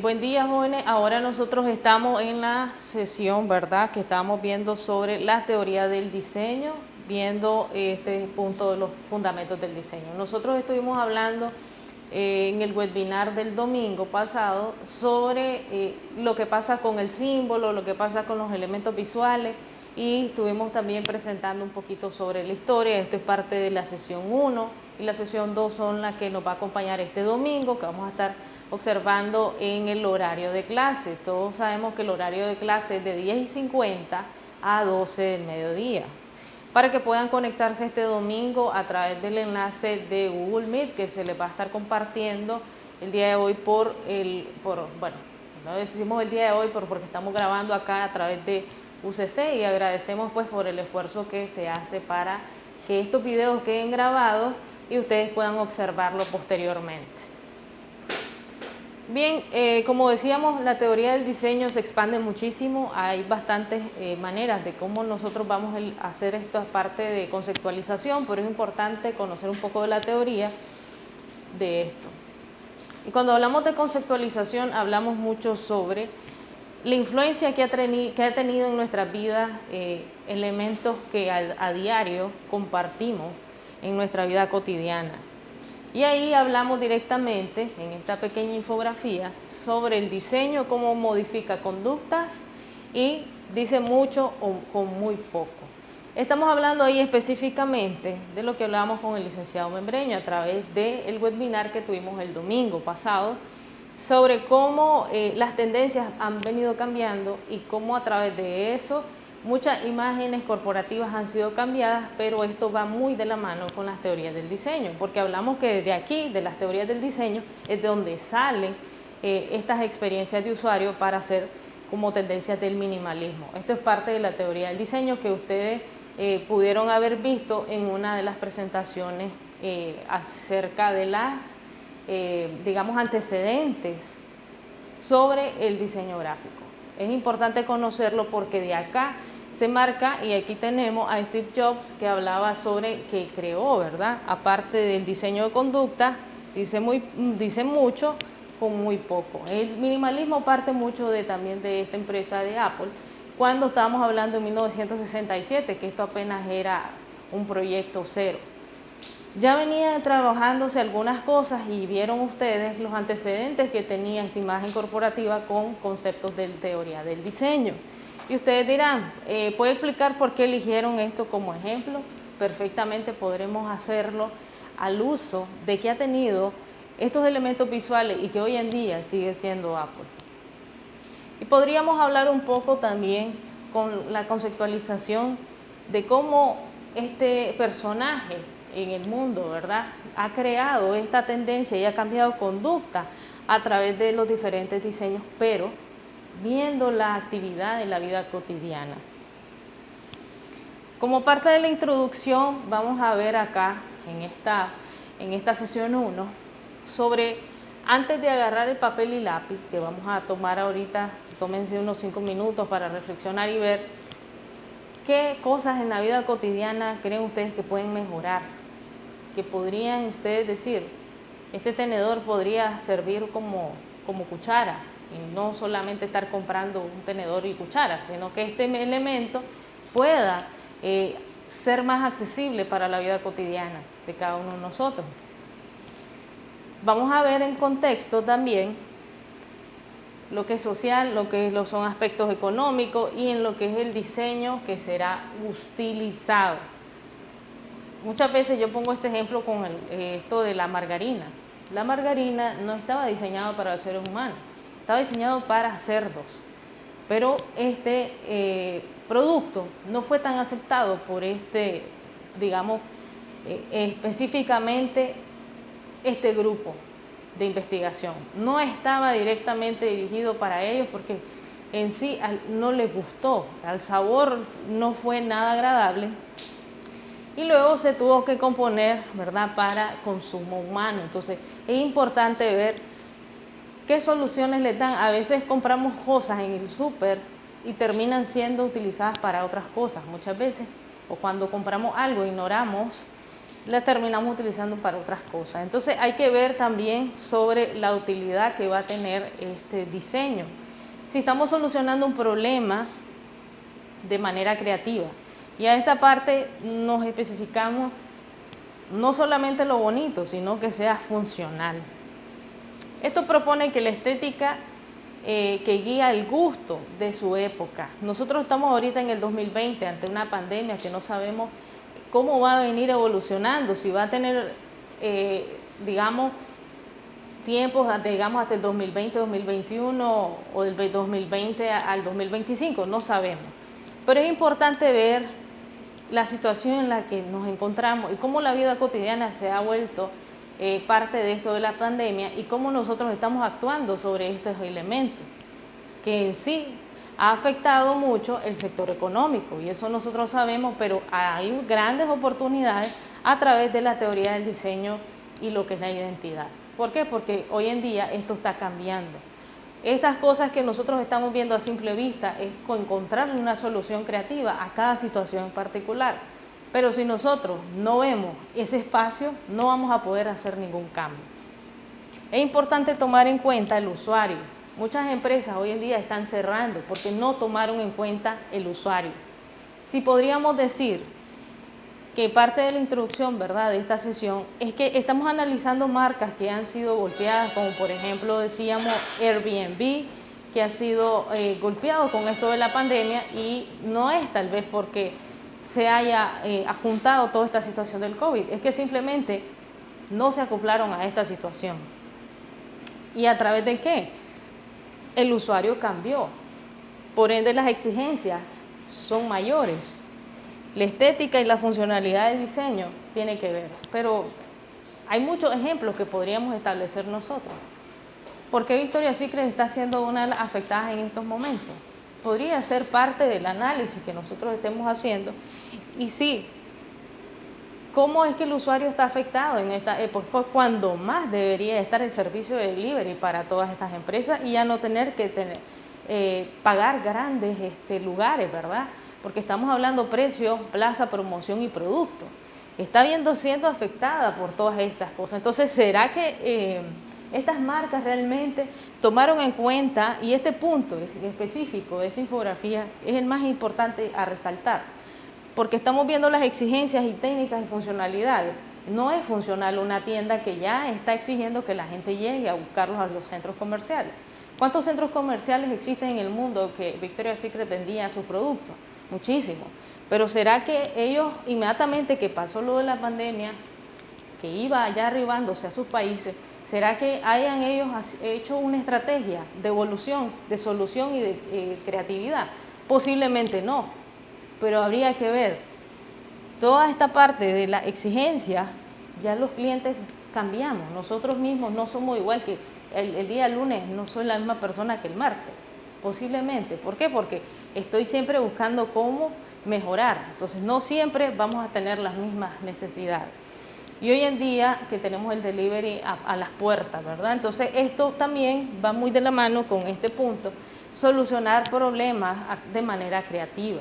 Buen día, jóvenes. Ahora nosotros estamos en la sesión, ¿verdad? Que estamos viendo sobre la teoría del diseño, viendo este punto de los fundamentos del diseño. Nosotros estuvimos hablando en el webinar del domingo pasado sobre lo que pasa con el símbolo, lo que pasa con los elementos visuales, y estuvimos también presentando un poquito sobre la historia. Esto es parte de la sesión 1 y la sesión 2 son las que nos va a acompañar este domingo, que vamos a estar observando en el horario de clase. Todos sabemos que el horario de clase es de 10:50 a 12 del mediodía. Para que puedan conectarse este domingo a través del enlace de Google Meet que se les va a estar compartiendo el día de hoy bueno, no decimos el día de hoy porque estamos grabando acá a través de UCC, y agradecemos pues por el esfuerzo que se hace para que estos videos queden grabados y ustedes puedan observarlo posteriormente. Bien, como decíamos, la teoría del diseño se expande muchísimo. Hay bastantes maneras de cómo nosotros vamos a hacer esta parte de conceptualización, pero es importante conocer un poco de la teoría de esto. Y cuando hablamos de conceptualización, hablamos mucho sobre la influencia que ha tenido en nuestras vidas elementos que a diario compartimos en nuestra vida cotidiana. Y ahí hablamos directamente, en esta pequeña infografía, sobre el diseño, cómo modifica conductas y dice mucho o con muy poco. Estamos hablando ahí específicamente de lo que hablábamos con el licenciado Membreño a través del webinar que tuvimos el domingo pasado, sobre cómo las tendencias han venido cambiando y cómo a través de eso muchas imágenes corporativas han sido cambiadas, pero esto va muy de la mano con las teorías del diseño, porque hablamos que desde aquí, de las teorías del diseño, es de donde salen estas experiencias de usuario para hacer como tendencias del minimalismo. Esto es parte de la teoría del diseño que ustedes pudieron haber visto en una de las presentaciones acerca de las, digamos, antecedentes sobre el diseño gráfico. Es importante conocerlo porque de acá se marca, y aquí tenemos a Steve Jobs que hablaba sobre que creó, ¿verdad? Aparte del diseño de conducta, dice mucho con muy poco. El minimalismo parte mucho también de esta empresa de Apple, cuando estábamos hablando en 1967, que esto apenas era un proyecto cero. Ya venía trabajándose algunas cosas y vieron ustedes los antecedentes que tenía esta imagen corporativa con conceptos de teoría del diseño. Y ustedes dirán, ¿puede explicar por qué eligieron esto como ejemplo? Perfectamente podremos hacerlo al uso de que ha tenido estos elementos visuales y que hoy en día sigue siendo Apple. Y podríamos hablar un poco también con la conceptualización de cómo este personaje en el mundo, ¿verdad?, ha creado esta tendencia y ha cambiado conducta a través de los diferentes diseños, pero viendo la actividad en la vida cotidiana. Como parte de la introducción, vamos a ver acá en esta sesión 1 sobre, antes de agarrar el papel y lápiz, que vamos a tomar ahorita, tómense unos 5 minutos para reflexionar y ver qué cosas en la vida cotidiana creen ustedes que pueden mejorar, que podrían ustedes decir, este tenedor podría servir como cuchara, y no solamente estar comprando un tenedor y cuchara, sino que este elemento pueda ser más accesible para la vida cotidiana de cada uno de nosotros. Vamos a ver en contexto también lo que es social, lo que son aspectos económicos y en lo que es el diseño que será utilizado. Muchas veces yo pongo este ejemplo con esto de la margarina. La margarina no estaba diseñada para los seres humanos, estaba diseñado para cerdos, pero este producto no fue tan aceptado por digamos, específicamente este grupo de investigación. No estaba directamente dirigido para ellos porque en sí no les gustó, al sabor no fue nada agradable, y luego se tuvo que componer, ¿verdad?, para consumo humano. Entonces es importante ver qué soluciones les dan. A veces compramos cosas en el súper y terminan siendo utilizadas para otras cosas muchas veces, o cuando compramos algo ignoramos la terminamos utilizando para otras cosas. Entonces hay que ver también sobre la utilidad que va a tener este diseño. Si estamos solucionando un problema de manera creativa, y a esta parte nos especificamos no solamente lo bonito, sino que sea funcional. Esto propone que la estética que guía el gusto de su época. Nosotros estamos ahorita en el 2020 ante una pandemia que no sabemos cómo va a venir evolucionando, si va a tener, digamos, tiempos, digamos, hasta el 2020, 2021 o del 2020 al 2025, no sabemos. Pero es importante ver la situación en la que nos encontramos y cómo la vida cotidiana se ha vuelto parte de esto de la pandemia y cómo nosotros estamos actuando sobre estos elementos, que en sí ha afectado mucho el sector económico y eso nosotros sabemos, pero hay grandes oportunidades a través de la teoría del diseño y lo que es la identidad. ¿Por qué? Porque hoy en día esto está cambiando. Estas cosas que nosotros estamos viendo a simple vista es encontrarle una solución creativa a cada situación en particular. Pero si nosotros no vemos ese espacio, no vamos a poder hacer ningún cambio. Es importante tomar en cuenta el usuario. Muchas empresas hoy en día están cerrando porque no tomaron en cuenta el usuario. Si podríamos decir que parte de la introducción, ¿verdad?, de esta sesión es que estamos analizando marcas que han sido golpeadas, como por ejemplo decíamos Airbnb, que ha sido golpeado con esto de la pandemia y no es tal vez porque se haya adjuntado toda esta situación del COVID, es que simplemente no se acoplaron a esta situación. ¿Y a través de qué? El usuario cambió, por ende las exigencias son mayores. La estética y la funcionalidad del diseño tiene que ver, pero hay muchos ejemplos que podríamos establecer nosotros. ¿Por qué Victoria's Secret está siendo una de las afectadas en estos momentos? Podría ser parte del análisis que nosotros estemos haciendo. Y sí, ¿cómo es que el usuario está afectado en esta época? Cuando más debería estar el servicio de delivery para todas estas empresas y ya no tener que pagar grandes lugares, ¿verdad? Porque estamos hablando precio, plaza, promoción y producto. Está siendo afectada por todas estas cosas. Entonces, ¿será que estas marcas realmente tomaron en cuenta, y este punto específico de esta infografía es el más importante a resaltar, porque estamos viendo las exigencias y técnicas y funcionalidades? No es funcional una tienda que ya está exigiendo que la gente llegue a buscarlos a los centros comerciales. ¿Cuántos centros comerciales existen en el mundo que Victoria's Secret vendía sus productos? Muchísimo. Pero ¿será que ellos, inmediatamente que pasó lo de la pandemia, que iba ya arribándose a sus países, ¿será que hayan ellos hecho una estrategia de evolución, de solución y de creatividad? Posiblemente no, pero habría que ver. Toda esta parte de la exigencia, ya los clientes cambiamos. Nosotros mismos no somos igual que el día lunes, no soy la misma persona que el martes. Posiblemente. ¿Por qué? Porque estoy siempre buscando cómo mejorar. Entonces, no siempre vamos a tener las mismas necesidades. Y hoy en día que tenemos el delivery a las puertas, ¿verdad? Entonces, esto también va muy de la mano con este punto, solucionar problemas de manera creativa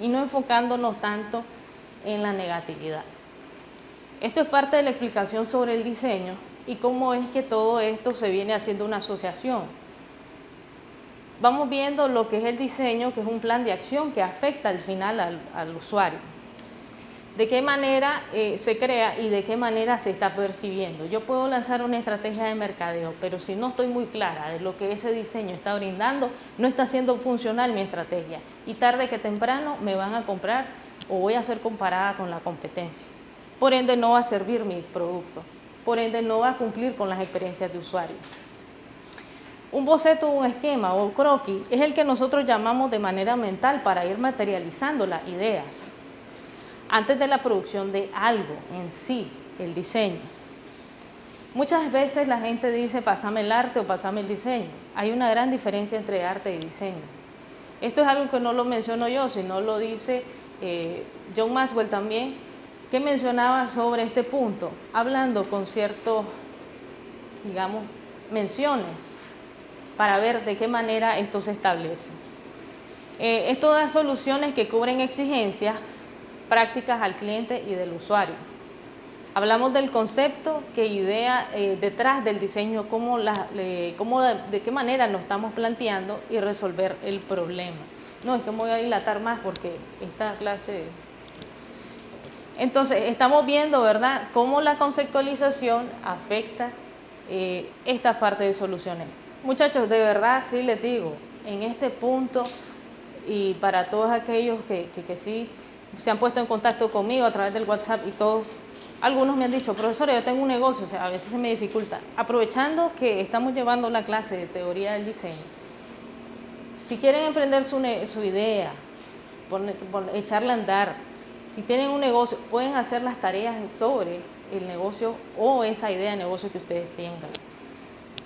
y no enfocándonos tanto en la negatividad. Esto es parte de la explicación sobre el diseño y cómo es que todo esto se viene haciendo una asociación. Vamos viendo lo que es el diseño, que es un plan de acción que afecta al final al usuario. De qué manera se crea y de qué manera se está percibiendo. Yo puedo lanzar una estrategia de mercadeo, pero si no estoy muy clara de lo que ese diseño está brindando, no está siendo funcional mi estrategia. Y tarde que temprano me van a comprar o voy a ser comparada con la competencia. Por ende no va a servir mi producto. Por ende no va a cumplir con las experiencias de usuario. Un boceto, un esquema o croquis es el que nosotros llamamos de manera mental para ir materializando las ideas antes de la producción de algo en sí, el diseño. Muchas veces la gente dice, pásame el arte o pásame el diseño. Hay una gran diferencia entre arte y diseño. Esto es algo que no lo menciono yo, sino lo dice John Maxwell también, que mencionaba sobre este punto, hablando con ciertos, digamos, menciones, para ver de qué manera esto se establece. Esto da soluciones que cubren exigencias prácticas al cliente y del usuario. Hablamos del concepto, qué idea detrás del diseño, de qué manera nos estamos planteando y resolver el problema. No, es que me voy a dilatar más porque esta clase... Entonces, estamos viendo, ¿verdad?, cómo la conceptualización afecta esta parte de soluciones. Muchachos, de verdad, sí les digo, en este punto, y para todos aquellos que sí se han puesto en contacto conmigo a través del WhatsApp y todo, algunos me han dicho, profesora, yo tengo un negocio, o sea, a veces se me dificulta. Aprovechando que estamos llevando la clase de teoría del diseño, si quieren emprender su idea, echarla a andar, si tienen un negocio, pueden hacer las tareas sobre el negocio o esa idea de negocio que ustedes tengan.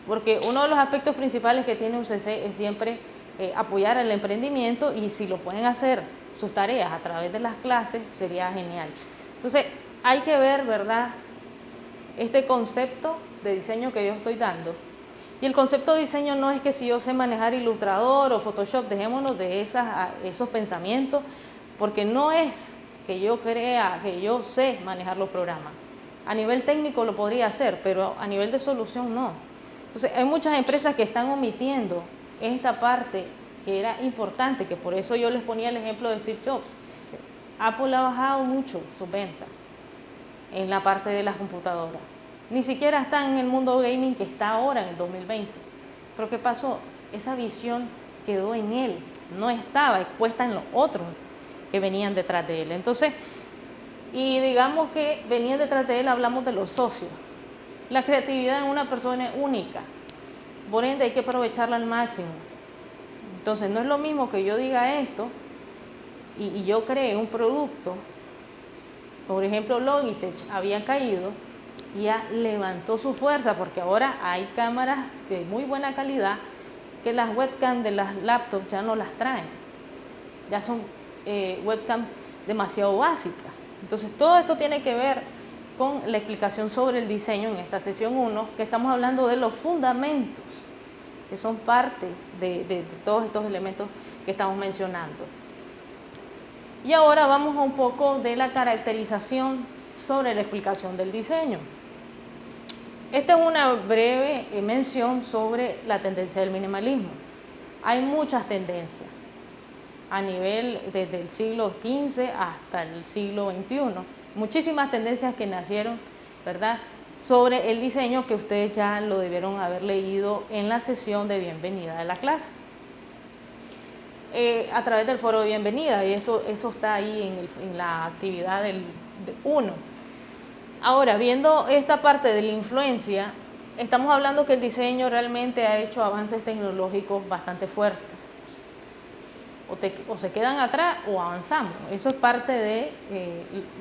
Porque uno de los aspectos principales que tiene UCC es siempre apoyar el emprendimiento, y si lo pueden hacer sus tareas a través de las clases, sería genial. Entonces, hay que ver, ¿verdad?, este concepto de diseño que yo estoy dando. Y el concepto de diseño no es que si yo sé manejar Illustrator o Photoshop, dejémonos de esos pensamientos, porque no es que yo crea que yo sé manejar los programas. A nivel técnico lo podría hacer, pero a nivel de solución no. Entonces, hay muchas empresas que están omitiendo esta parte que era importante, que por eso yo les ponía el ejemplo de Steve Jobs. Apple ha bajado mucho sus ventas en la parte de las computadoras. Ni siquiera está en el mundo gaming que está ahora en el 2020. Pero ¿qué pasó? Esa visión quedó en él, no estaba expuesta en los otros que venían detrás de él. Entonces, y digamos que venían detrás de él, hablamos de los socios. La creatividad en una persona es única, por ende hay que aprovecharla al máximo. Entonces, no es lo mismo que yo diga esto y yo cree un producto. Por ejemplo, Logitech había caído y ya levantó su fuerza, porque ahora hay cámaras de muy buena calidad que las webcams de las laptops ya no las traen. Ya son webcams demasiado básicas. Entonces, todo esto tiene que ver con la explicación sobre el diseño en esta sesión 1, que estamos hablando de los fundamentos, que son parte de todos estos elementos que estamos mencionando. Y ahora vamos a un poco de la caracterización sobre la explicación del diseño. Esta es una breve mención sobre la tendencia del minimalismo. Hay muchas tendencias a nivel desde el siglo XV hasta el siglo XXI. Muchísimas tendencias que nacieron, ¿verdad?, sobre el diseño, que ustedes ya lo debieron haber leído en la sesión de bienvenida de la clase. A través del foro de bienvenida, y eso está ahí en la actividad del 1. Ahora, viendo esta parte de la influencia, estamos hablando que el diseño realmente ha hecho avances tecnológicos bastante fuertes. O se quedan atrás o avanzamos. Eso es parte de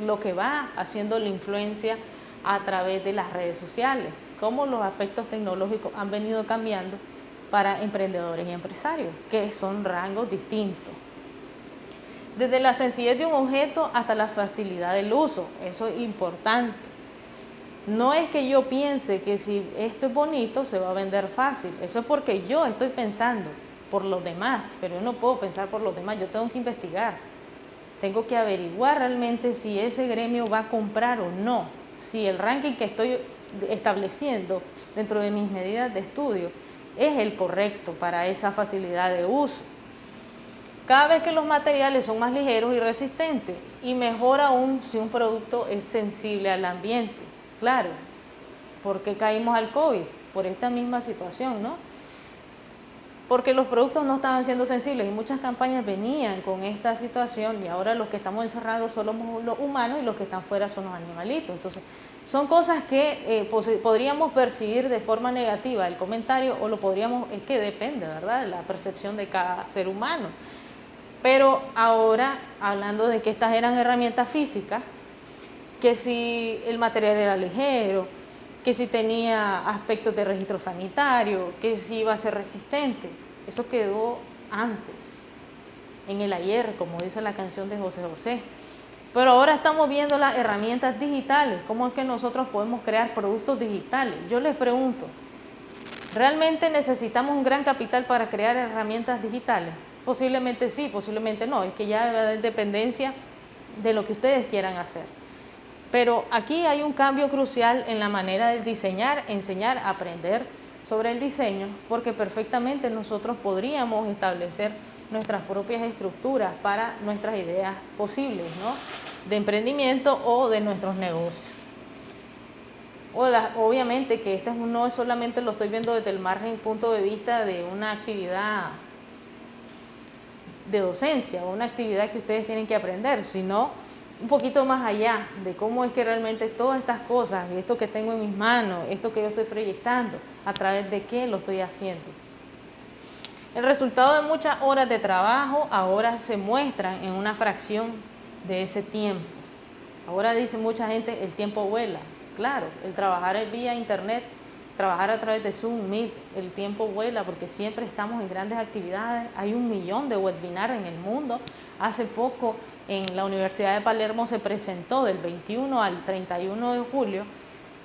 lo que va haciendo la influencia a través de las redes sociales, cómo los aspectos tecnológicos han venido cambiando para emprendedores y empresarios, que son rangos distintos. Desde la sencillez de un objeto hasta la facilidad del uso, eso es importante. No es que yo piense que si esto es bonito se va a vender fácil, eso es porque yo estoy pensando por los demás, pero yo no puedo pensar por los demás, yo tengo que investigar, tengo que averiguar realmente si ese gremio va a comprar o no, si el ranking que estoy estableciendo dentro de mis medidas de estudio es el correcto para esa facilidad de uso. Cada vez que los materiales son más ligeros y resistentes, y mejor aún si un producto es sensible al ambiente. Claro, porque caímos al COVID, por esta misma situación, ¿no? Porque los productos no estaban siendo sensibles y muchas campañas venían con esta situación, y ahora los que estamos encerrados somos los humanos y los que están fuera son los animalitos. Entonces, son cosas que podríamos percibir de forma negativa el comentario, o lo podríamos, es que depende, ¿verdad?, de la percepción de cada ser humano. Pero ahora, hablando de que estas eran herramientas físicas, que si el material era ligero, que si tenía aspectos de registro sanitario, que si iba a ser resistente, eso quedó antes, en el ayer, como dice la canción de José José. Pero ahora estamos viendo las herramientas digitales, cómo es que nosotros podemos crear productos digitales. Yo les pregunto, ¿realmente necesitamos un gran capital para crear herramientas digitales? Posiblemente sí, posiblemente no, es que ya va a haber dependencia de lo que ustedes quieran hacer. Pero aquí hay un cambio crucial en la manera de diseñar, enseñar, aprender sobre el diseño, porque perfectamente nosotros podríamos establecer nuestras propias estructuras para nuestras ideas posibles, ¿no?, de emprendimiento o de nuestros negocios. Obviamente que este no es solamente, lo estoy viendo desde el margen punto de vista de una actividad de docencia o una actividad que ustedes tienen que aprender, sino un poquito más allá de cómo es que realmente todas estas cosas, esto que tengo en mis manos, esto que yo estoy proyectando, a través de qué lo estoy haciendo. El resultado de muchas horas de trabajo ahora se muestran en una fracción de ese tiempo. Ahora dice mucha gente, el tiempo vuela. Claro, el trabajar vía internet, trabajar a través de Zoom, Meet, el tiempo vuela porque siempre estamos en grandes actividades. Hay 1 millón de webinars en el mundo. Hace poco en la Universidad de Palermo se presentó del 21 al 31 de julio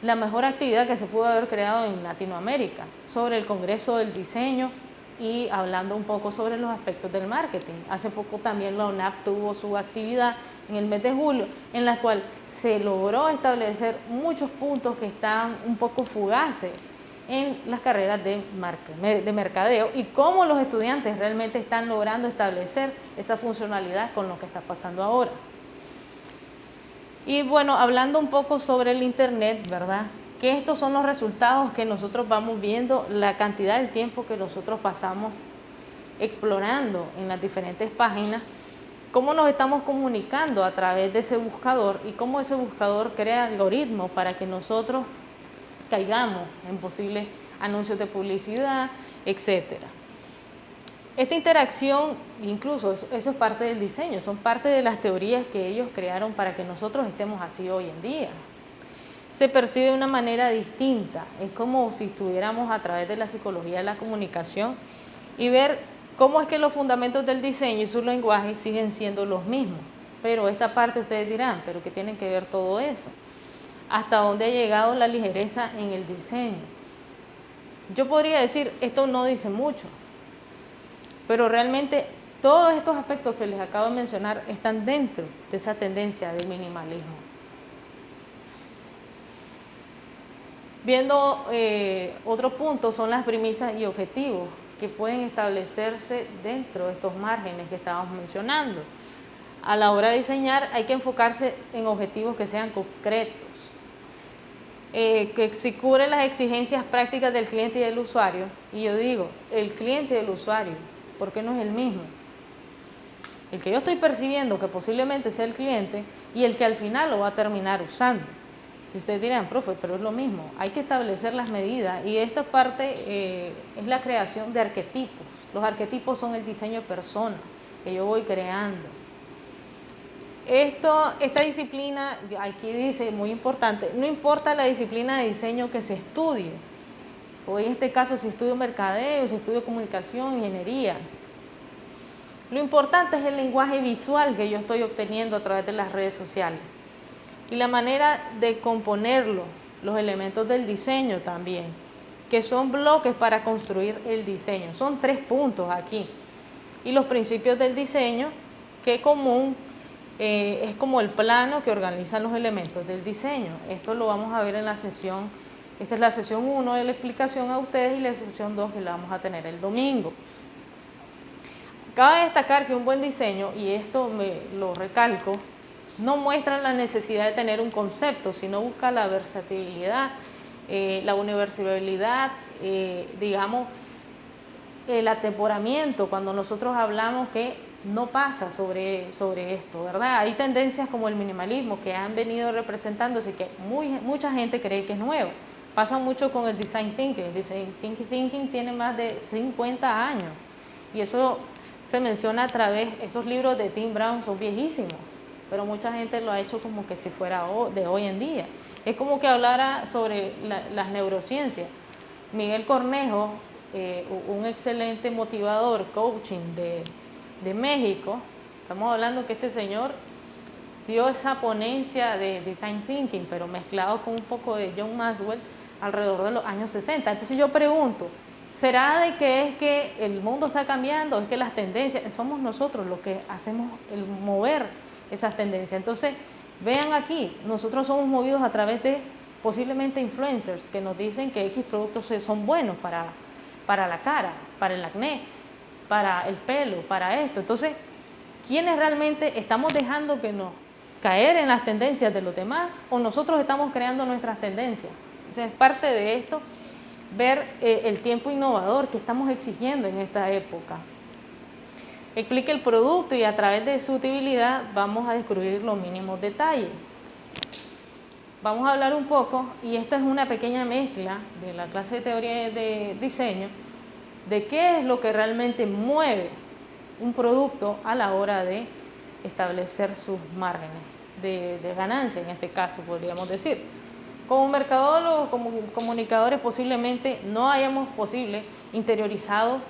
la mejor actividad que se pudo haber creado en Latinoamérica sobre el Congreso del Diseño y hablando un poco sobre los aspectos del marketing. Hace poco también la UNAP tuvo su actividad en el mes de julio, en la cual se logró establecer muchos puntos que estaban un poco fugaces en las carreras de mercadeo y cómo los estudiantes realmente están logrando establecer esa funcionalidad con lo que está pasando ahora. Y bueno, hablando un poco sobre el internet, ¿verdad?, que estos son los resultados que nosotros vamos viendo, la cantidad de tiempo que nosotros pasamos explorando en las diferentes páginas, cómo nos estamos comunicando a través de ese buscador y cómo ese buscador crea algoritmos para que nosotros caigamos en posibles anuncios de publicidad, etcétera. Esta interacción, incluso eso es parte del diseño, son parte de las teorías que ellos crearon para que nosotros estemos así hoy en día. Se percibe de una manera distinta, es como si estuviéramos a través de la psicología de la comunicación y ver cómo es que los fundamentos del diseño y su lenguaje siguen siendo los mismos. Pero esta parte ustedes dirán, ¿pero qué tiene que ver todo eso? ¿Hasta dónde ha llegado la ligereza en el diseño? Yo podría decir, esto no dice mucho, pero realmente todos estos aspectos que les acabo de mencionar están dentro de esa tendencia del minimalismo. Viendo otro punto son las premisas y objetivos que pueden establecerse dentro de estos márgenes que estábamos mencionando. A la hora de diseñar hay que enfocarse en objetivos que sean concretos, que se cubren las exigencias prácticas del cliente y del usuario. Y yo digo, el cliente y el usuario, ¿por qué no es el mismo? El que yo estoy percibiendo que posiblemente sea el cliente y el que al final lo va a terminar usando. Y ustedes dirán, profe, pero es lo mismo, hay que establecer las medidas y esta parte es la creación de arquetipos. Los arquetipos son el diseño de persona que yo voy creando. Esta disciplina, aquí dice, muy importante, no importa la disciplina de diseño que se estudie, o en este caso si estudio mercadeo, si estudio comunicación, ingeniería. Lo importante es el lenguaje visual que yo estoy obteniendo a través de las redes sociales. Y la manera de componerlo, los elementos del diseño también, que son bloques para construir el diseño. Son 3 puntos aquí. Y los principios del diseño, que común es como el plano que organizan los elementos del diseño. Esto lo vamos a ver en la sesión, esta es la sesión 1 de la explicación a ustedes y la sesión 2 que la vamos a tener el domingo. Cabe destacar que un buen diseño, y esto lo recalco, no muestra la necesidad de tener un concepto, sino busca la versatilidad, la universalidad, digamos, el atemporamiento, cuando nosotros hablamos que no pasa sobre esto, ¿verdad? Hay tendencias como el minimalismo que han venido representándose, que mucha gente cree que es nuevo. Pasa mucho con el design thinking. El design thinking tiene más de 50 años y eso se menciona a través, esos libros de Tim Brown son viejísimos, pero mucha gente lo ha hecho como que si fuera de hoy en día. Es como que hablara sobre las neurociencias. Miguel Cornejo, un excelente motivador, coaching de México, estamos hablando que este señor dio esa ponencia de design thinking, pero mezclado con un poco de John Maxwell alrededor de los años 60. Entonces yo pregunto, ¿será de que es que el mundo está cambiando? ¿Es que las tendencias, somos nosotros los que hacemos el mover esas tendencias? Entonces, Vean aquí, nosotros somos movidos a través de posiblemente influencers que nos dicen que X productos son buenos para la cara, para el acné, para el pelo, para esto. Entonces, ¿quiénes realmente estamos dejando que nos caer en las tendencias de los demás o nosotros estamos creando nuestras tendencias? O sea, es parte de esto ver el tiempo innovador que estamos exigiendo en esta época. Explique el producto y a través de su utilidad vamos a descubrir los mínimos detalles. Vamos a hablar un poco, y esta es una pequeña mezcla de la clase de teoría de diseño, de qué es lo que realmente mueve un producto a la hora de establecer sus márgenes de ganancia, en este caso podríamos decir. Como mercadólogos, como comunicadores, posiblemente no hayamos interiorizado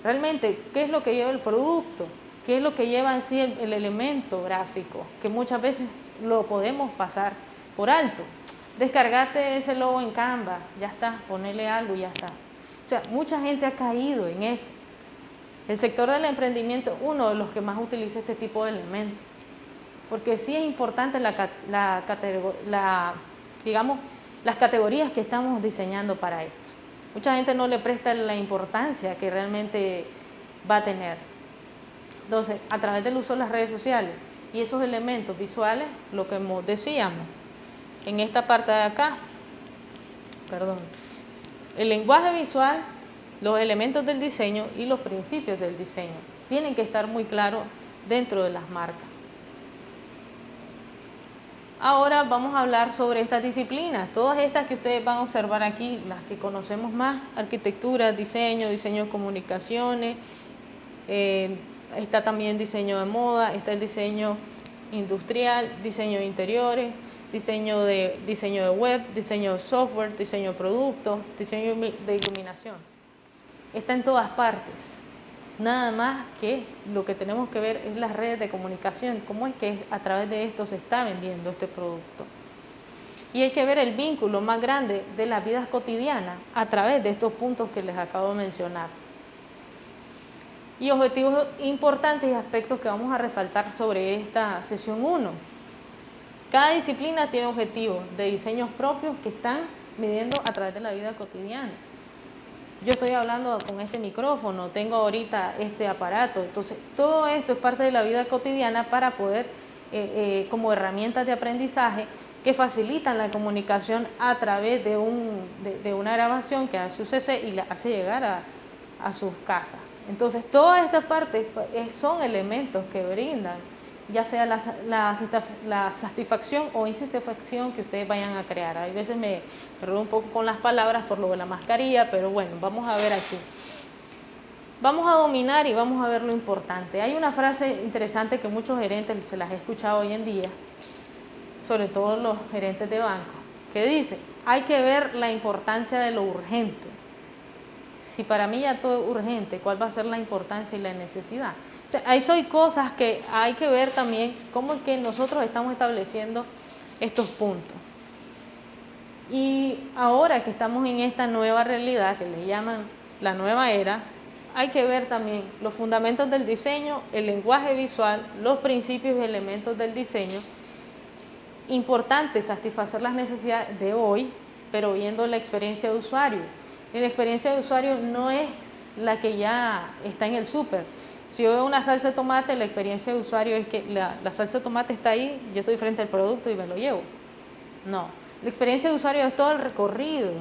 realmente qué es lo que lleva el producto, qué es lo que lleva en sí el elemento gráfico, que muchas veces lo podemos pasar por alto. Descargate ese logo en Canva, ya está, ponerle algo y ya está. O sea, mucha gente ha caído en eso. El sector del emprendimiento es uno de los que más utiliza este tipo de elementos, porque sí es importante digamos, las categorías que estamos diseñando para esto. Mucha gente no le presta la importancia que realmente va a tener. Entonces, a través del uso de las redes sociales y esos elementos visuales, lo que decíamos en esta parte de acá, el lenguaje visual, los elementos del diseño y los principios del diseño tienen que estar muy claros dentro de las marcas. Ahora vamos a hablar sobre estas disciplinas, todas estas que ustedes van a observar aquí, las que conocemos más: arquitectura, diseño de comunicaciones, está también diseño de moda, está el diseño industrial, diseño de interiores, diseño de web, diseño de software, diseño de productos, diseño de iluminación. Está en todas partes. Nada más que lo que tenemos que ver es las redes de comunicación, cómo es que a través de esto se está vendiendo este producto. Y hay que ver el vínculo más grande de las vidas cotidianas a través de estos puntos que les acabo de mencionar. Y objetivos importantes y aspectos que vamos a resaltar sobre esta sesión 1. Cada disciplina tiene objetivos de diseños propios que están midiendo a través de la vida cotidiana. Yo estoy hablando con este micrófono, tengo ahorita este aparato, entonces todo esto es parte de la vida cotidiana para poder, como herramientas de aprendizaje que facilitan la comunicación a través de una grabación que hace UCC y la hace llegar a sus casas. Entonces todas estas partes son elementos que brindan, ya sea la satisfacción o insatisfacción que ustedes vayan a crear. A veces me enredo un poco con las palabras por lo de la mascarilla, pero bueno, vamos a ver aquí. Vamos a dominar y vamos a ver lo importante. Hay una frase interesante que muchos gerentes se las he escuchado hoy en día, sobre todo los gerentes de banco, que dice: hay que ver la importancia de lo urgente. Si para mí ya todo es urgente, ¿cuál va a ser la importancia y la necesidad? O sea, ahí son cosas que hay que ver también cómo es que nosotros estamos estableciendo estos puntos. Y ahora que estamos en esta nueva realidad que le llaman la nueva era, hay que ver también los fundamentos del diseño, el lenguaje visual, los principios y elementos del diseño. Importante satisfacer las necesidades de hoy, pero viendo la experiencia de usuario. Y la experiencia de usuario no es la que ya está en el súper. Si yo veo una salsa de tomate, la experiencia de usuario es que la salsa de tomate está ahí, yo estoy frente al producto y me lo llevo. No, la experiencia de usuario es todo el recorrido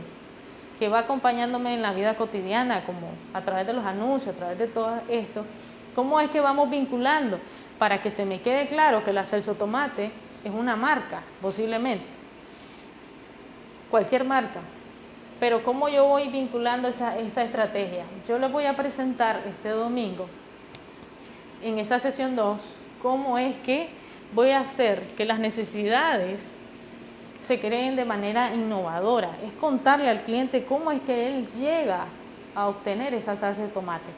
que va acompañándome en la vida cotidiana, como a través de los anuncios, a través de todo esto. ¿Cómo es que vamos vinculando? Para que se me quede claro que la salsa de tomate es una marca, posiblemente. Cualquier marca. Pero ¿cómo yo voy vinculando esa estrategia? Yo les voy a presentar este domingo, en esa sesión 2, cómo es que voy a hacer que las necesidades se creen de manera innovadora. Es contarle al cliente cómo es que él llega a obtener esa salsa de tomate.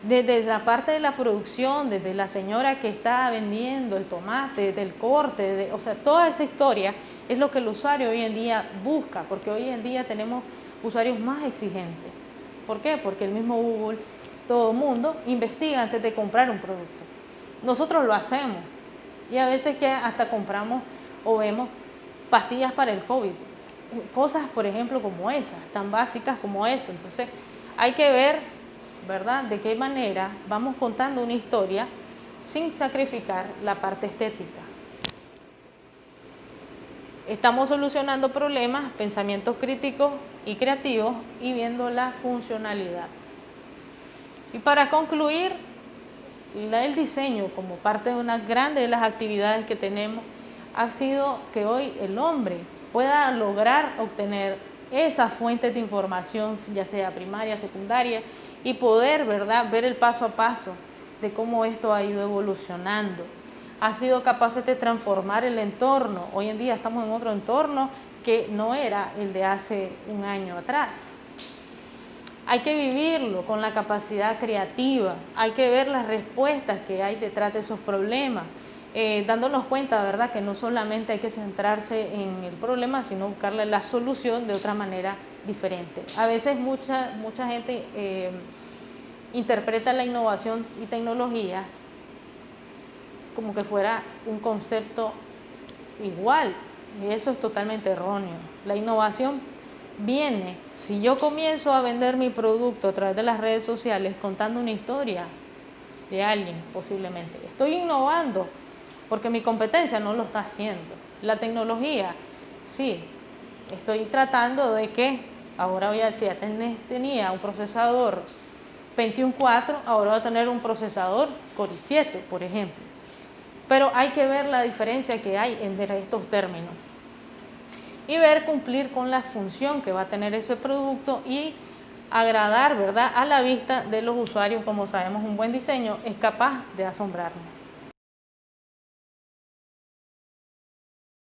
Desde la parte de la producción, desde la señora que está vendiendo el tomate, desde el corte, o sea, toda esa historia es lo que el usuario hoy en día busca, porque hoy en día tenemos usuarios más exigentes. ¿Por qué? Porque el mismo Google, todo el mundo investiga antes de comprar un producto. Nosotros lo hacemos y a veces que hasta compramos o vemos pastillas para el COVID, cosas por ejemplo como esas, tan básicas como eso. Entonces hay que ver, ¿verdad?, de qué manera vamos contando una historia sin sacrificar la parte estética. Estamos solucionando problemas, pensamientos críticos y creativos y viendo la funcionalidad. Y para concluir, el diseño como parte de una grande de las actividades que tenemos ha sido que hoy el hombre pueda lograr obtener esas fuentes de información, ya sea primaria, secundaria, y poder, ¿verdad?, ver el paso a paso de cómo esto ha ido evolucionando. Ha sido capaz de transformar el entorno. Hoy en día estamos en otro entorno que no era el de hace un año atrás. Hay que vivirlo con la capacidad creativa, hay que ver las respuestas que hay detrás de esos problemas, dándonos cuenta, ¿verdad?, que no solamente hay que centrarse en el problema, sino buscarle la solución de otra manera diferente. A veces mucha gente interpreta la innovación y tecnología como que fuera un concepto igual, y eso es totalmente erróneo. La innovación viene, si yo comienzo a vender mi producto a través de las redes sociales contando una historia de alguien, posiblemente. Estoy innovando porque mi competencia no lo está haciendo. La tecnología, sí, estoy tratando de que, ahora voy a decir, tenía un procesador Pentium 4, ahora voy a tener un procesador Core i7, por ejemplo. Pero hay que ver la diferencia que hay entre estos términos y ver cumplir con la función que va a tener ese producto y agradar, ¿verdad?, a la vista de los usuarios. Como sabemos, un buen diseño es capaz de asombrarnos.